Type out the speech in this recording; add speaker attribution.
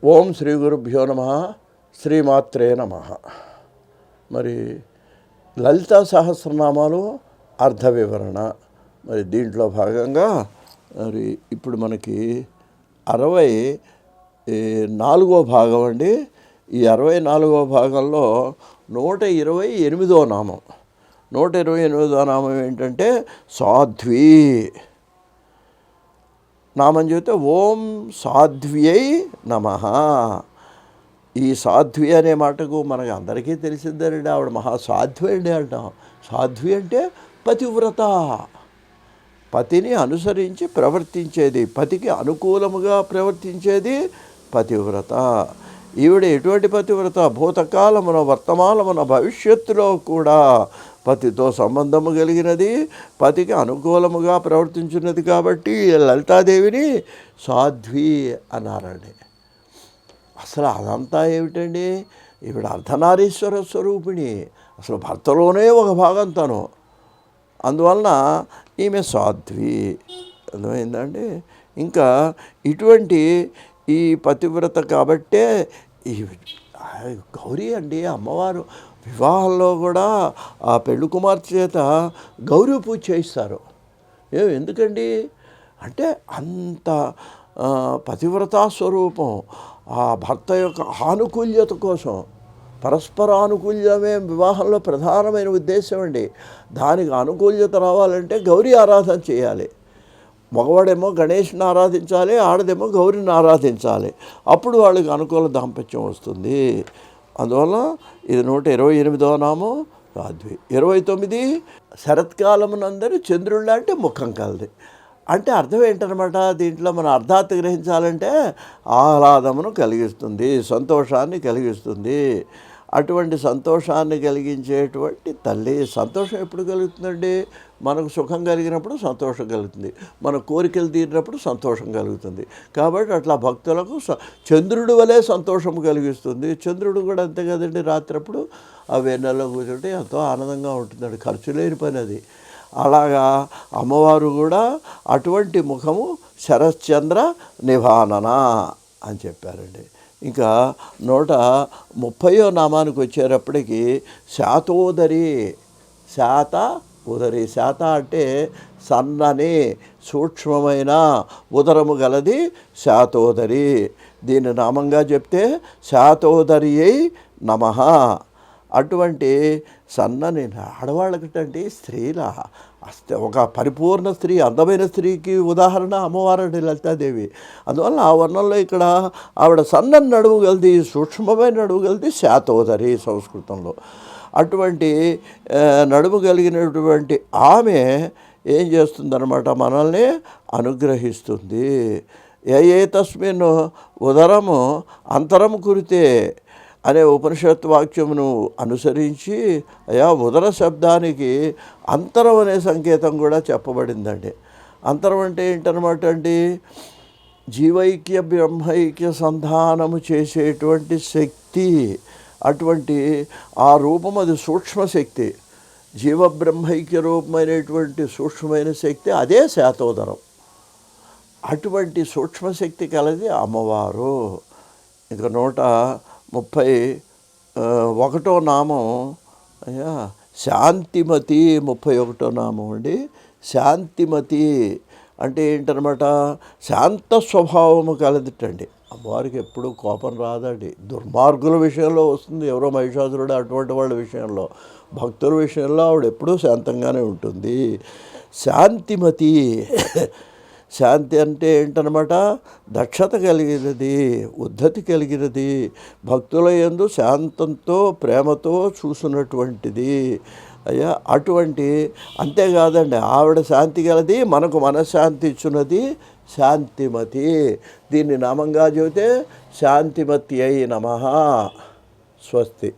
Speaker 1: ఓం శ్రీ గురుభ్యో నమ. శ్రీమాత్రే నమ. మరి లలితా సహస్రనామాలు అర్థ వివరణ మరి దీంట్లో భాగంగా మరి ఇప్పుడు మనకి 64వ భాగం అండి. ఈ 64వ భాగంలో 128వ నామం. 128వ నామం ఏంటంటే సాధ్వి నామం చెబితే ఓం సాధ్వ్యై నమః. ఈ సాధ్వి అనే మాటకు మనకు అందరికీ తెలిసిందేనండి. ఆవిడ మహాసాధ్వి అండి అంటాం. సాధ్వి అంటే పతివ్రత, పతిని అనుసరించి ప్రవర్తించేది, పతికి అనుకూలముగా ప్రవర్తించేది పతివ్రత. ఈవిడ ఎటువంటి పతివ్రత? భూతకాలమున, వర్తమానమున, భవిష్యత్తులో కూడా పతితో సంబంధము కలిగినది, పతికి అనుకూలముగా ప్రవర్తించినది. కాబట్టి లలితాదేవిని సాధ్వి అన్నారండి. అసలు అదంతా ఏమిటండి? ఈవిడ అర్ధనారీశ్వర స్వరూపిణి, అసలు భర్తలోనే ఒక భాగం తను. అందువలన ఈమె సాధ్వి. అర్థమైందండి. ఇంకా ఇటువంటి ఈ పతివ్రత కాబట్టే ఈ గౌరీ అండి, అమ్మవారు వివాహంలో కూడా ఆ పెళ్లి కుమార్తె చేత గౌరీ పూజ చేయిస్తారు. ఎందుకండి అంటే అంత పతివ్రతా స్వరూపం. ఆ భర్త యొక్క ఆనుకూల్యత కోసం, పరస్పర ఆనుకూల్యమే వివాహంలో ప్రధానమైన ఉద్దేశం అండి. దానికి అనుకూల్యత రావాలంటే గౌరీ ఆరాధన చేయాలి. మగవాడేమో గణేష్ని ఆరాధించాలి, ఆడదేమో గౌరిని ఆరాధించాలి. అప్పుడు వాళ్ళకి అనుకూల దాంపత్యం వస్తుంది. అందువల్ల ఇది 128వ నామం సాధ్వి. 29 శరత్కాలమునందరూ చంద్రుళ్ళ అంటే ముఖం కలది. అంటే అర్థం ఏంటనమాట? దీంట్లో మనం అర్థార్థ గ్రహించాలంటే ఆహ్లాదమును కలిగిస్తుంది, సంతోషాన్ని కలిగిస్తుంది. అటువంటి సంతోషాన్ని కలిగించేటువంటి తల్లి. సంతోషం ఎప్పుడు కలుగుతుందండి? మనకు సుఖం కలిగినప్పుడు సంతోషం కలుగుతుంది, మన కోరికలు తీరినప్పుడు సంతోషం కలుగుతుంది. కాబట్టి అట్లా భక్తులకు చంద్రుడి వలె సంతోషం కలిగిస్తుంది. చంద్రుడు కూడా అంతే కదండి. రాత్రప్పుడు ఆ వెన్నెల్లో కూర్చుంటే ఎంతో ఆనందంగా ఉంటుందండి. ఖర్చు లేని పని అది. అలాగా అమ్మవారు కూడా అటువంటి ముఖము శరశ్చంద్ర నిభానన అని చెప్పారండి. ఇంకా 130వ నామానికి వచ్చేటప్పటికి శాతోదరి. శాత ఉదరి. శాత అంటే సన్నని సూక్ష్మమైన ఉదరము గలది శాతోదరి. దీని నామంగా చెప్తే శాతోదరి అయి నమః. అటువంటి సన్నని ఆడవాళ్ళకంటే స్త్రీల ఒక పరిపూర్ణ స్త్రీ, అందమైన స్త్రీకి ఉదాహరణ అమ్మవారండి లలితాదేవి. అందువల్ల ఆ వర్ణంలో ఇక్కడ ఆవిడ సన్నని నడుము గలది, సూక్ష్మమైన నడుము గలది శాతోదరి సంస్కృతంలో. అటువంటి నడుము కలిగినటువంటి ఆమె ఏం చేస్తుందన్నమాట? మనల్ని అనుగ్రహిస్తుంది. ఏ తస్మిన్ ఉదరము అంతరము కురితే అనే ఉపనిషత్ వాక్యమును అనుసరించి ఉదర శబ్దానికి అంతరం అనే సంకేతం కూడా చెప్పబడిందండి. అంతరం అంటే ఏంటనమాట అండి? జీవైక్య బ్రహ్మైక్య సంధానము చేసేటువంటి శక్తి. అటువంటి ఆ రూపం అది సూక్ష్మశక్తి. జీవబ్రహ్మైక్య రూపమైనటువంటి సూక్ష్మమైన శక్తి అదే శాతోదరం. అటువంటి సూక్ష్మశక్తి కలది అమ్మవారు. ఇక 131వ నామం శాంతిమతి. 31వ నామం అండి శాంతిమతి. అంటే ఏంటనమాట? శాంత స్వభావము కలదిటండి. అమ్మవారికి ఎప్పుడు కోపం రాదండి. దుర్మార్గుల విషయంలో వస్తుంది, ఎవరో మహిషాసురుడు అటువంటి వాళ్ళ విషయంలో. భక్తుల విషయంలో ఆవిడ ఎప్పుడూ శాంతంగానే ఉంటుంది. శాంతిమతి. శాంతి అంటే ఏంటనమాట? దక్షత కలిగినది, ఉద్ధతి కలిగినది, భక్తుల యందు శాంతంతో ప్రేమతో చూసినటువంటిది. అటువంటి అంతేకాదండి, ఆవిడ శాంతి గలది, మనకు మనశ్శాంతి ఇచ్చున్నది శాంతిమతి. దీన్ని నామంగా చెబితే శాంతిమతి అయి నమః. స్వస్తి.